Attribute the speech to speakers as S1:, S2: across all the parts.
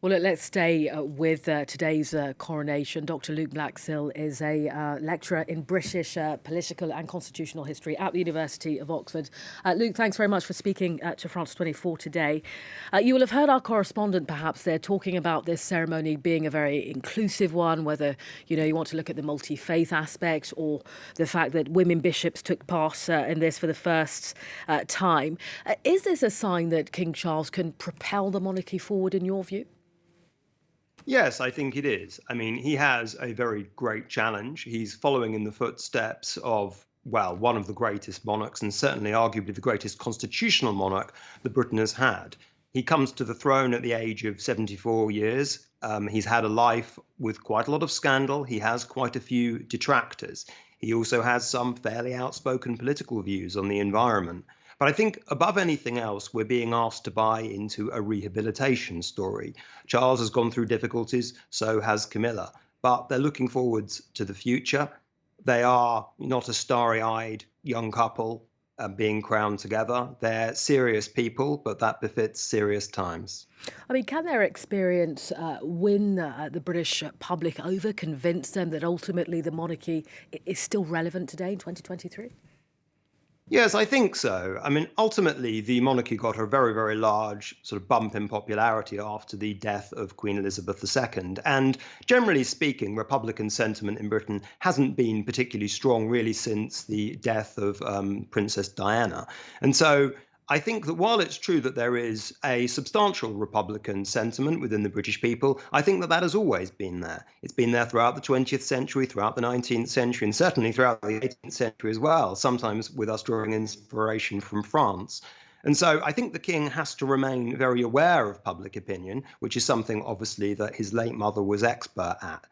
S1: Well, let's stay with today's coronation. Dr. Luke Blaxill is a lecturer in British political and constitutional history at the University of Oxford. Luke, thanks very much for speaking to France 24 today. You will have heard our correspondent, perhaps, there talking about this ceremony being a very inclusive one, whether, you want to look at the multi-faith aspect or the fact that women bishops took part in this for the first time. Is this a sign that King Charles can propel the monarchy forward, in your view?
S2: Yes, I think it is. I mean, he has a very great challenge. He's following in the footsteps of, well, one of the greatest monarchs and certainly arguably the greatest constitutional monarch that Britain has had. He comes to the throne at the age of 74 years. He's had a life with quite a lot of scandal. He has quite a few detractors. He also has some fairly outspoken political views on the environment. But I think above anything else, we're being asked to buy into a rehabilitation story. Charles has gone through difficulties, so has Camilla, but they're looking forwards to the future. They are not a starry-eyed young couple being crowned together. They're serious people, but that befits serious times.
S1: I mean, can their experience win the British public over, convince them that ultimately the monarchy is still relevant today in 2023?
S2: Yes, I think so. I mean, ultimately, the monarchy got a very, very large sort of bump in popularity after the death of Queen Elizabeth II. And generally speaking, Republican sentiment in Britain hasn't been particularly strong really since the death of Princess Diana. And so I think that while it's true that there is a substantial Republican sentiment within the British people, I think that that has always been there. It's been there throughout the 20th century, throughout the 19th century, and certainly throughout the 18th century as well, sometimes with us drawing inspiration from France. And so I think the king has to remain very aware of public opinion, which is something obviously that his late mother was expert at.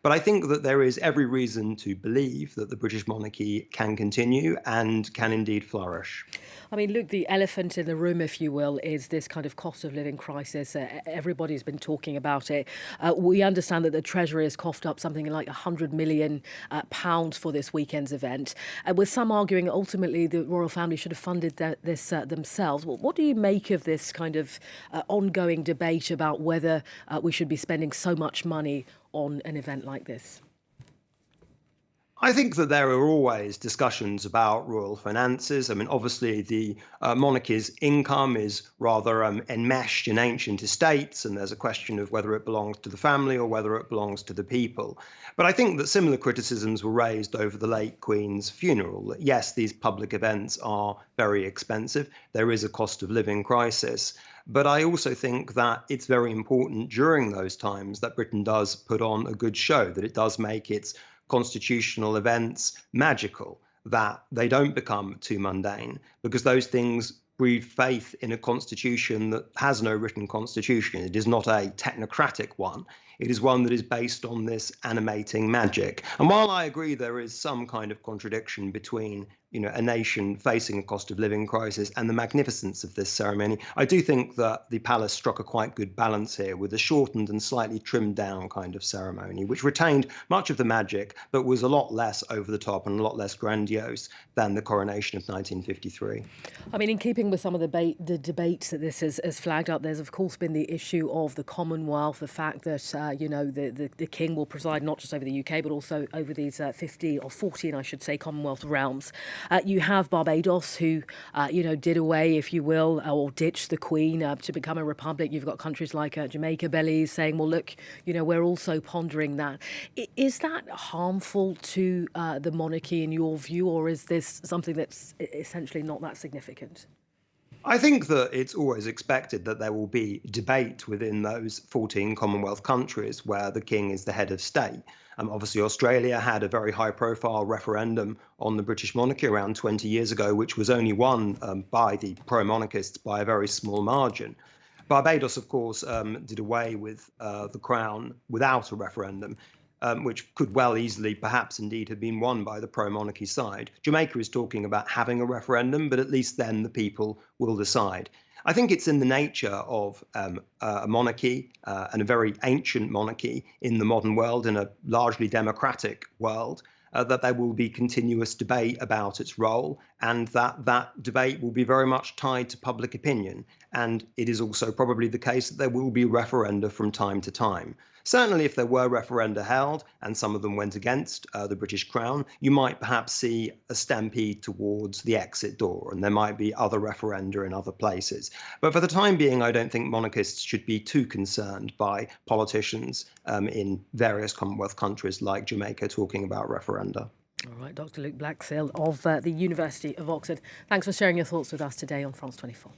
S2: But I think that there is every reason to believe that the British monarchy can continue and can indeed flourish.
S1: I mean, Luke, the elephant in the room, if you will, is this kind of cost of living crisis. Everybody's been talking about it. We understand that the Treasury has coughed up something like £100 million for this weekend's event, with some arguing ultimately the royal family should have funded this themselves. What do you make of this kind of ongoing debate about whether we should be spending so much money on an event like this?
S2: I think that there are always discussions about royal finances. I mean, obviously, the monarchy's income is rather enmeshed in ancient estates, and there's a question of whether it belongs to the family or whether it belongs to the people. But I think that similar criticisms were raised over the late Queen's funeral. That yes, these public events are very expensive. There is a cost of living crisis. But I also think that it's very important during those times that Britain does put on a good show, that it does make its constitutional events magical, that they don't become too mundane, because those things breed faith in a constitution that has no written constitution. It is not a technocratic one. It is one that is based on this animating magic. And while I agree there is some kind of contradiction between a nation facing a cost of living crisis and the magnificence of this ceremony, I do think that the palace struck a quite good balance here with a shortened and slightly trimmed down kind of ceremony, which retained much of the magic, but was a lot less over the top and a lot less grandiose than the coronation of 1953.
S1: I mean, in keeping with some of the debates that this has flagged up, there's of course been the issue of the Commonwealth, the fact that the king will preside not just over the UK but also over these 50 or 14, I should say, Commonwealth realms. You have Barbados, who, did away, if you will, or ditched the Queen to become a republic. You've got countries like Jamaica, Belize saying, well, look, we're also pondering that. Is that harmful to the monarchy in your view, or is this something that's essentially not that significant?
S2: I think that it's always expected that there will be debate within those 14 Commonwealth countries where the king is the head of state. Obviously, Australia had a very high-profile referendum on the British monarchy around 20 years ago, which was only won by the pro-monarchists by a very small margin. Barbados, of course, did away with the crown without a referendum, which could well easily, perhaps indeed, have been won by the pro-monarchy side. Jamaica is talking about having a referendum, but at least then the people will decide. I think it's in the nature of a monarchy and a very ancient monarchy in the modern world, in a largely democratic world, that there will be continuous debate about its role and that debate will be very much tied to public opinion. And it is also probably the case that there will be referenda from time to time. Certainly, if there were referenda held and some of them went against the British Crown, you might perhaps see a stampede towards the exit door, and there might be other referenda in other places. But for the time being, I don't think monarchists should be too concerned by politicians in various Commonwealth countries like Jamaica talking about referenda.
S1: All right, Dr. Luke Blaxill of the University of Oxford. Thanks for sharing your thoughts with us today on France 24.